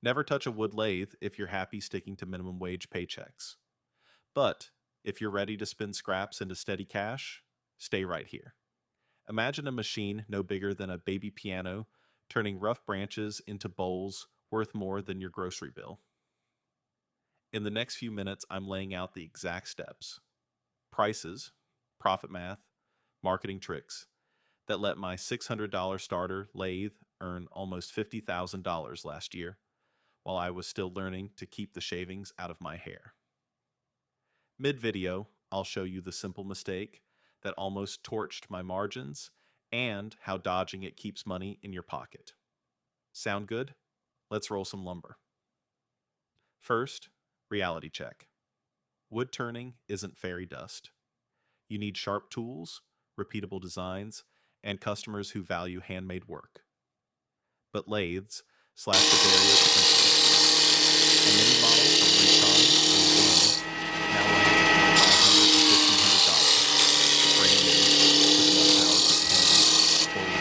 Never touch a wood lathe if you're happy sticking to minimum wage paychecks. But if you're ready to spin scraps into steady cash, stay right here. Imagine a machine no bigger than a baby piano turning rough branches into bowls worth more than your grocery bill. In the next few minutes, I'm laying out the exact steps, prices, profit math, marketing tricks that let my $600 starter lathe earn almost $50,000 last year while I was still learning to keep the shavings out of my hair. Mid video, I'll show you the simple mistake that almost torched my margins and how dodging it keeps money in your pocket. Sound good? Let's roll some lumber. First, reality check. Wood turning isn't fairy dust. You need sharp tools, repeatable designs, and customers who value handmade work. But lathes slash the barrier to entry. A mini model from Recon and Zoom now runs between $500 to $1,500, brand new, with enough power for pens, folds,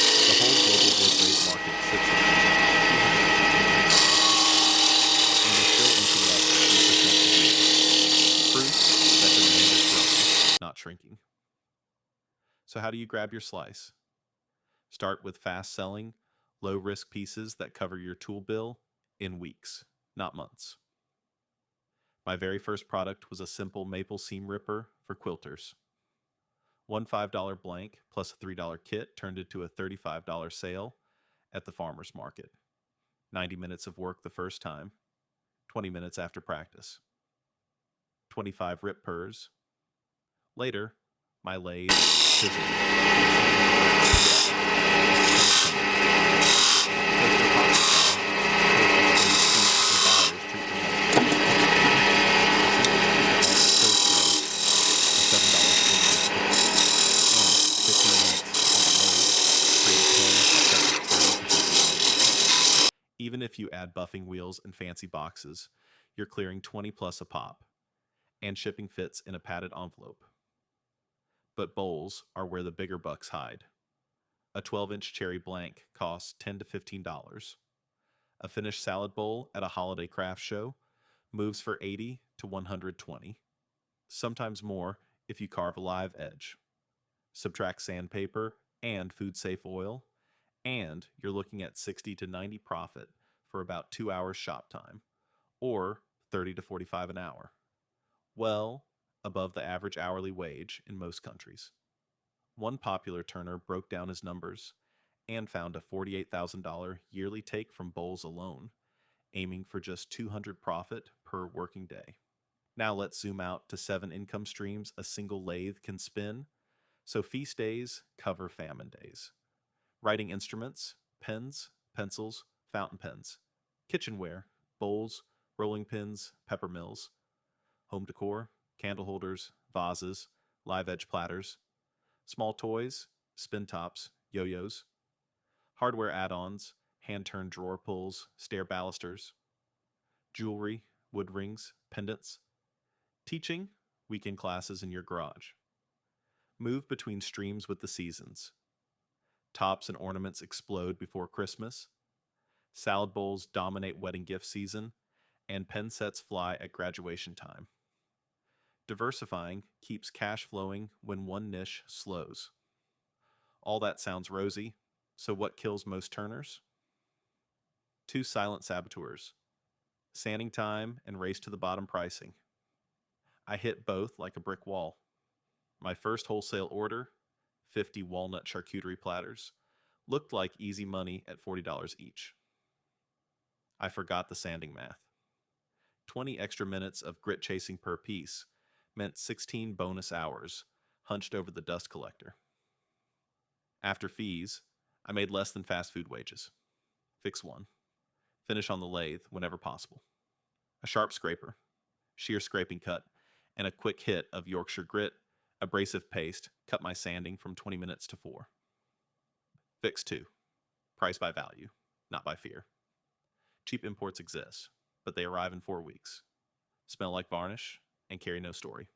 and the whole global wood lathe market sits at and is still inching up a few percent a year. Proof that demand is growing, not shrinking. So how do you grab your slice? Start with fast-selling, low-risk pieces that cover your tool bill in weeks, not months. My very first product was a simple maple seam ripper for quilters. One $5 blank plus a $3 kit turned into a $35 sale at the farmer's market. 90 minutes of work the first time, 20 minutes after practice. 25 rip purrs. Later, my lathe fizzled. Even if you add buffing wheels and fancy boxes, you're clearing 20 plus a pop, and shipping fits in a padded envelope. But bowls are where the bigger bucks hide. A 12-inch cherry blank costs $10 to $15. A finished salad bowl at a holiday craft show moves for $80 to $120, sometimes more if you carve a live edge. Subtract sandpaper and food-safe oil, and you're looking at 60 to 90 profit for about 2 hours shop time, or 30 to 45 an hour. Well above the average hourly wage in most countries. One popular turner broke down his numbers and found a $48,000 yearly take from bowls alone, aiming for just $200 profit per working day. Now let's zoom out to 7 income streams a single lathe can spin, so feast days cover famine days. Writing instruments, pens, pencils, fountain pens, kitchenware, bowls, rolling pins, pepper mills, home decor, candle holders, vases, live edge platters, small toys, spin tops, yo-yos, hardware add-ons, hand-turned drawer pulls, stair balusters, jewelry, wood rings, pendants, teaching, weekend classes in your garage. Move between streams with the seasons. Tops and ornaments explode before Christmas. Salad bowls dominate wedding gift season, and pen sets fly at graduation time. Diversifying keeps cash flowing when one niche slows. All that sounds rosy, so what kills most turners? 2 silent saboteurs: sanding time and race to the bottom pricing. I hit both like a brick wall. My first wholesale order, 50 walnut charcuterie platters, looked like easy money at $40 each. I forgot the sanding math. 20 extra minutes of grit chasing per piece meant 16 bonus hours hunched over the dust collector. After fees, I made less than fast food wages. Fix one. Finish on the lathe whenever possible. A sharp scraper, shear scraping cut, and a quick hit of Yorkshire grit, abrasive paste cut my sanding from 20 minutes to 4. Fix 2. Price by value, not by fear. Cheap imports exist, but they arrive in 4 weeks, smell like varnish, and carry no story.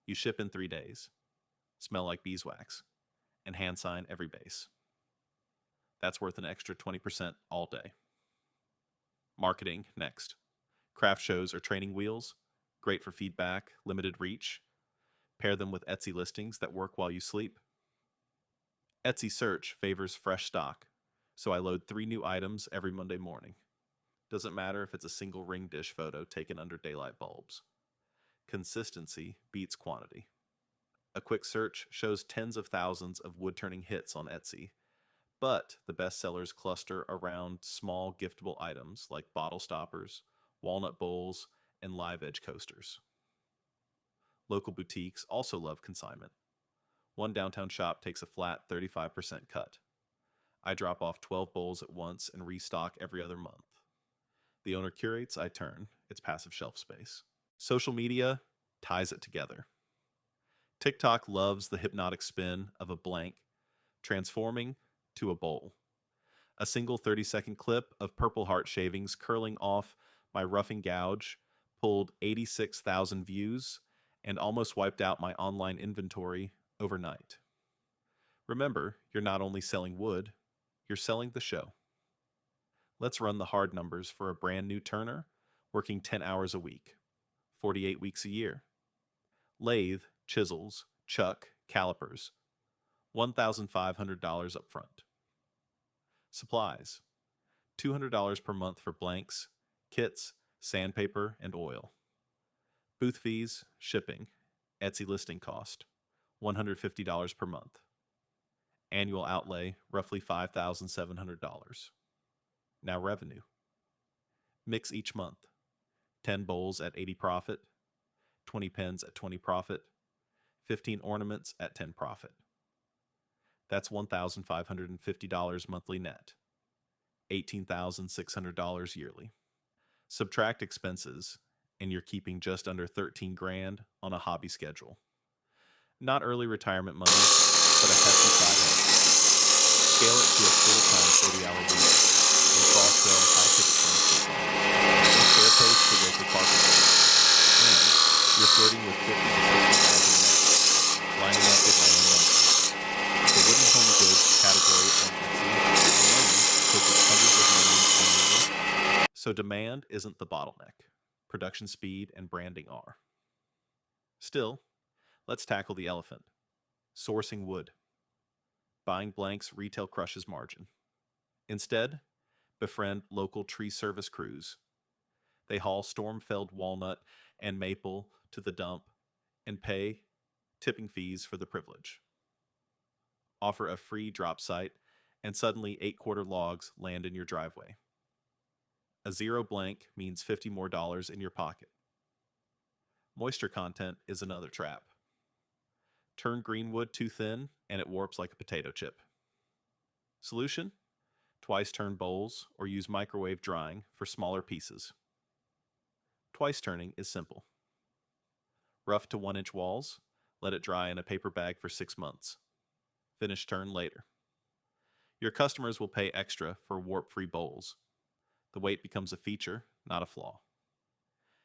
You ship in 3 days, smell like beeswax, and hand sign every base. That's worth an extra 20% all day. Marketing next. Craft shows or training wheels, great for feedback, limited reach. Pair them with Etsy listings that work while you sleep. Etsy search favors fresh stock, so I load 3 new items every Monday morning. Doesn't matter if it's a single ring dish photo taken under daylight bulbs. Consistency beats quantity. A quick search shows tens of thousands of wood-turning hits on Etsy, but the best sellers cluster around small giftable items like bottle stoppers, walnut bowls, and live edge coasters. Local boutiques also love consignment. One downtown shop takes a flat 35% cut. I drop off 12 bowls at once and restock every other month. The owner curates, I turn. It's passive shelf space. Social media ties it together. TikTok loves the hypnotic spin of a blank transforming to a bowl. A single 30-second clip of Purple Heart shavings curling off my roughing gouge pulled 86,000 views and almost wiped out my online inventory overnight. Remember, you're not only selling wood, you're selling the show. Let's run the hard numbers for a brand new turner working 10 hours a week, 48 weeks a year. Lathe, chisels, chuck, calipers, $1,500 up front. Supplies, $200 per month for blanks, kits, sandpaper, and oil. Booth fees, shipping, Etsy listing cost, $150 per month. Annual outlay, roughly $5,700. Now revenue. Mix each month. 10 bowls at 80 profit, 20 pens at 20 profit, 15 ornaments at 10 profit. That's $1,550 monthly net, $18,600 yearly. Subtract expenses, and you're keeping just under 13 grand on a hobby schedule. Not early retirement money, but a hefty side hustle. Scale it to a full-time 40-hour week and cross-sell high-ticket furniture. And staircase to local carpenters. And you're flirting with 50 to 60,000 net, lining up with my own numbers. The wooden home goods category on Etsy alone pushes hundreds of millions annually, so demand isn't the bottleneck. Production speed and branding are. Still, let's tackle the elephant. Sourcing wood. Buying blanks retail crushes margin. Instead, befriend local tree service crews. They haul storm-felled walnut and maple to the dump and pay tipping fees for the privilege. Offer a free drop site, and suddenly 8-quarter logs land in your driveway. A zero blank means $50 more in your pocket. Moisture content is another trap. Turn green wood too thin, and it warps like a potato chip. Solution? Twice turn bowls or use microwave drying for smaller pieces. Twice turning is simple. Rough to 1-inch walls, let it dry in a paper bag for 6 months. Finish turn later. Your customers will pay extra for warp-free bowls. The weight becomes a feature, not a flaw.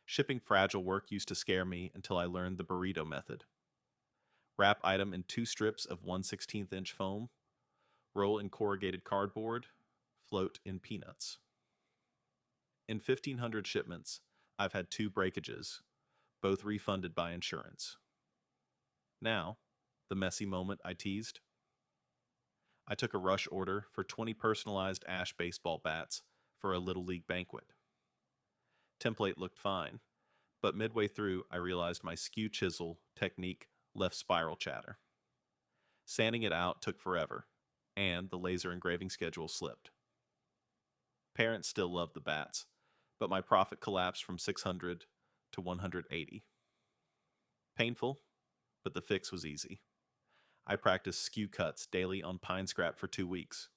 Shipping fragile work used to scare me until I learned the burrito method. Wrap item in 2 strips of 1/16 inch foam, roll in corrugated cardboard, float in peanuts. In 1,500 shipments, I've had 2 breakages, both refunded by insurance. Now, the messy moment I teased. I took a rush order for 20 personalized ash baseball bats for a Little League banquet. Template looked fine, but midway through I realized my skew chisel technique left spiral chatter. Sanding it out took forever, and the laser engraving schedule slipped. Parents still loved the bats, but my profit collapsed from 600 to 180. Painful, but the fix was easy. I practiced skew cuts daily on pine scrap for 2 weeks.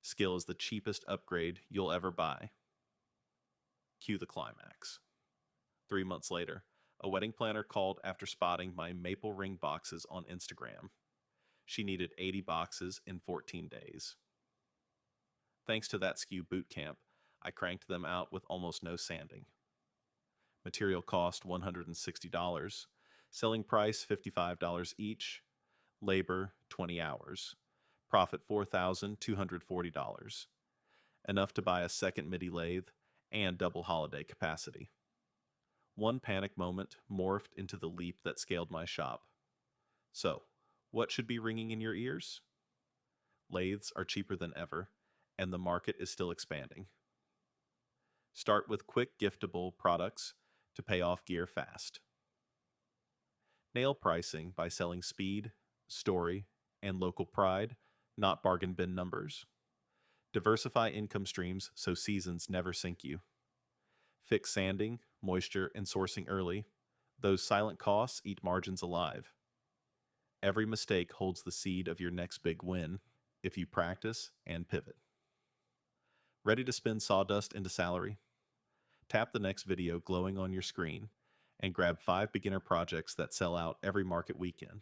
Skill is the cheapest upgrade you'll ever buy. Cue the climax. 3 months later, a wedding planner called after spotting my maple ring boxes on Instagram. She needed 80 boxes in 14 days. Thanks to that skew boot camp, I cranked them out with almost no sanding. Material cost $160, selling price $55 each, labor 20 hours, Profit $4,240, enough to buy a second MIDI lathe and double holiday capacity. One panic moment morphed into the leap that scaled my shop. So, what should be ringing in your ears? Lathes are cheaper than ever, and the market is still expanding. Start with quick giftable products to pay off gear fast. Nail pricing by selling speed, story, and local pride, not bargain bin numbers. Diversify income streams so seasons never sink you. Fix sanding, moisture, and sourcing early. Those silent costs eat margins alive. Every mistake holds the seed of your next big win if you practice and pivot. Ready to spin sawdust into salary? Tap the next video glowing on your screen and grab 5 beginner projects that sell out every market weekend.